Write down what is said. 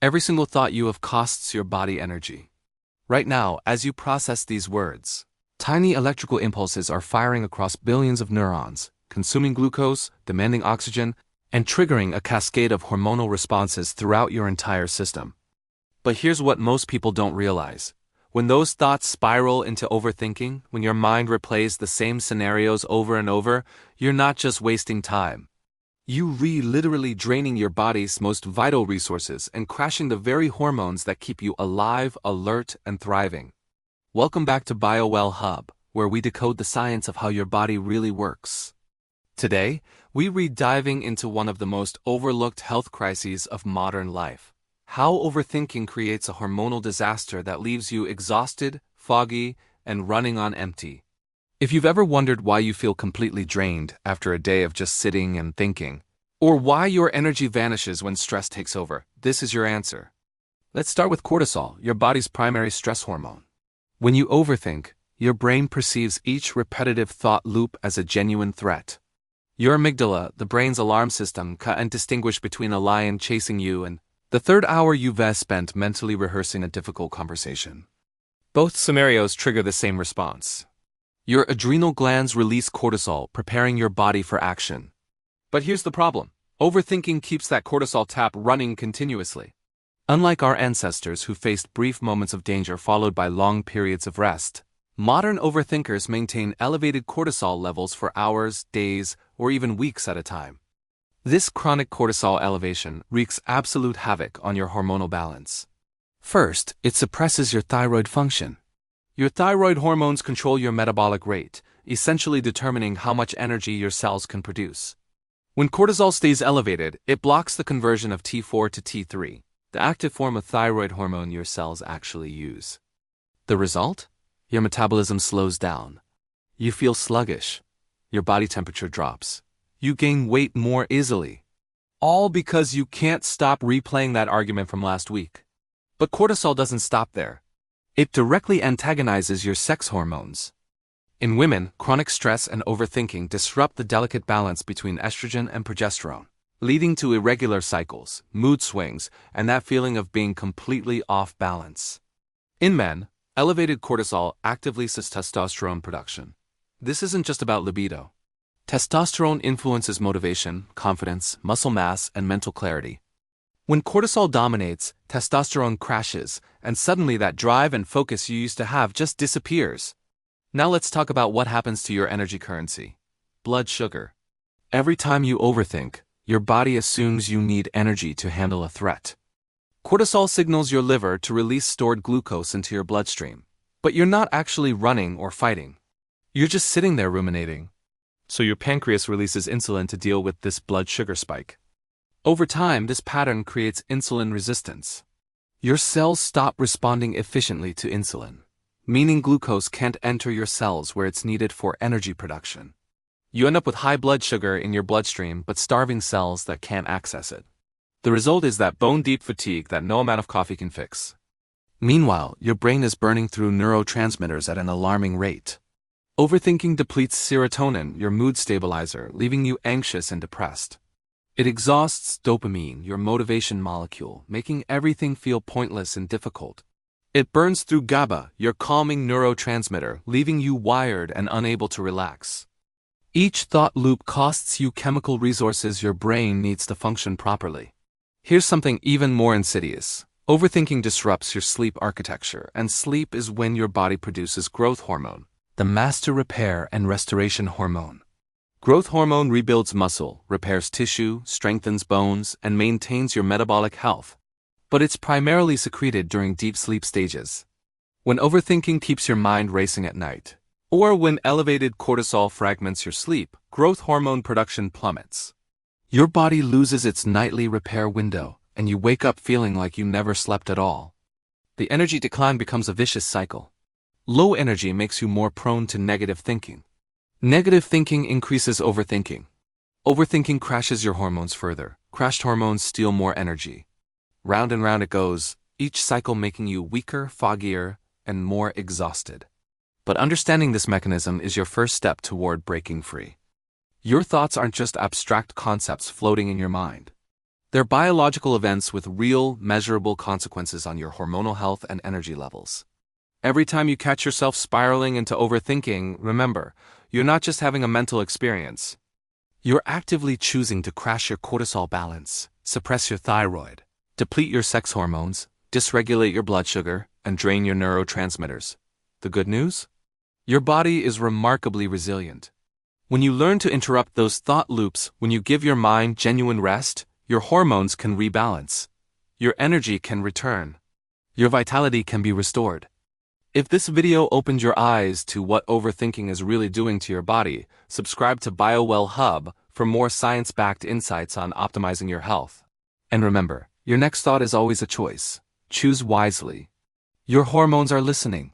Every single thought you have costs your body energy. Right now, as you process these words, tiny electrical impulses are firing across billions of neurons, consuming glucose, demanding oxygen, and triggering a cascade of hormonal responses throughout your entire system. But here's what most people don't realize. When those thoughts spiral into overthinking, when your mind replays the same scenarios over and over, you're not just wasting time. You literally draining your body's most vital resources and crashing the very hormones that keep you alive, alert, and thriving. Welcome back to BioWell Hub, where we decode the science of how your body really works. Today, we're diving into one of the most overlooked health crises of modern life. How overthinking creates a hormonal disaster that leaves you exhausted, foggy, and running on empty. If you've ever wondered why you feel completely drained after a day of just sitting and thinking, or why your energy vanishes when stress takes over, this is your answer. Let's start with cortisol, your body's primary stress hormone. When you overthink, your brain perceives each repetitive thought loop as a genuine threat. Your amygdala, the brain's alarm system, can't distinguish between a lion chasing you and the third hour you've spent mentally rehearsing a difficult conversation. Both scenarios trigger the same response. Your adrenal glands release cortisol, preparing your body for action. But here's the problem. Overthinking keeps that cortisol tap running continuously. Unlike our ancestors who faced brief moments of danger followed by long periods of rest, modern overthinkers maintain elevated cortisol levels for hours, days, or even weeks at a time. This chronic cortisol elevation wreaks absolute havoc on your hormonal balance. First, it suppresses your thyroid function. Your thyroid hormones control your metabolic rate, essentially determining how much energy your cells can produce. When cortisol stays elevated, it blocks the conversion of T4 to T3, the active form of thyroid hormone your cells actually use. The result? Your metabolism slows down. You feel sluggish. Your body temperature drops. You gain weight more easily. All because you can't stop replaying that argument from last week. But cortisol doesn't stop there. It directly antagonizes your sex hormones. In women, chronic stress and overthinking disrupt the delicate balance between estrogen and progesterone, leading to irregular cycles, mood swings, and that feeling of being completely off balance. In men, elevated cortisol actively suppresses testosterone production. This isn't just about libido. Testosterone influences motivation, confidence, muscle mass, and mental clarity. When cortisol dominates, testosterone crashes, and suddenly that drive and focus you used to have just disappears. Now let's talk about what happens to your energy currency. Blood sugar. Every time you overthink, your body assumes you need energy to handle a threat. Cortisol signals your liver to release stored glucose into your bloodstream. But you're not actually running or fighting. You're just sitting there ruminating. So your pancreas releases insulin to deal with this blood sugar spike. Over time, this pattern creates insulin resistance. Your cells stop responding efficiently to insulin, meaning glucose can't enter your cells where it's needed for energy production. You end up with high blood sugar in your bloodstream but starving cells that can't access it. The result is that bone-deep fatigue that no amount of coffee can fix. Meanwhile, your brain is burning through neurotransmitters at an alarming rate. Overthinking depletes serotonin, your mood stabilizer, leaving you anxious and depressed. It exhausts dopamine, your motivation molecule, making everything feel pointless and difficult. It burns through GABA, your calming neurotransmitter, leaving you wired and unable to relax. Each thought loop costs you chemical resources your brain needs to function properly. Here's something even more insidious. Overthinking disrupts your sleep architecture, and sleep is when your body produces growth hormone, the master repair and restoration hormone. Growth hormone rebuilds muscle, repairs tissue, strengthens bones, and maintains your metabolic health. But it's primarily secreted during deep sleep stages. When overthinking keeps your mind racing at night, or when elevated cortisol fragments your sleep, growth hormone production plummets. Your body loses its nightly repair window, and you wake up feeling like you never slept at all. The energy decline becomes a vicious cycle. Low energy makes you more prone to negative thinking. Negative thinking increases overthinking. Overthinking crashes your hormones further. Crashed hormones steal more energy. Round and round it goes, each cycle making you weaker, foggier, and more exhausted. But understanding this mechanism is your first step toward breaking free. Your thoughts aren't just abstract concepts floating in your mind. They're biological events with real, measurable consequences on your hormonal health and energy levels. Every time you catch yourself spiraling into overthinking, remember, you're not just having a mental experience. You're actively choosing to crash your cortisol balance, suppress your thyroid, deplete your sex hormones, dysregulate your blood sugar, and drain your neurotransmitters. The good news? Your body is remarkably resilient. When you learn to interrupt those thought loops, when you give your mind genuine rest, your hormones can rebalance. Your energy can return. Your vitality can be restored. If this video opened your eyes to what overthinking is really doing to your body, subscribe to BioWell Hub for more science-backed insights on optimizing your health. And remember, your next thought is always a choice. Choose wisely. Your hormones are listening.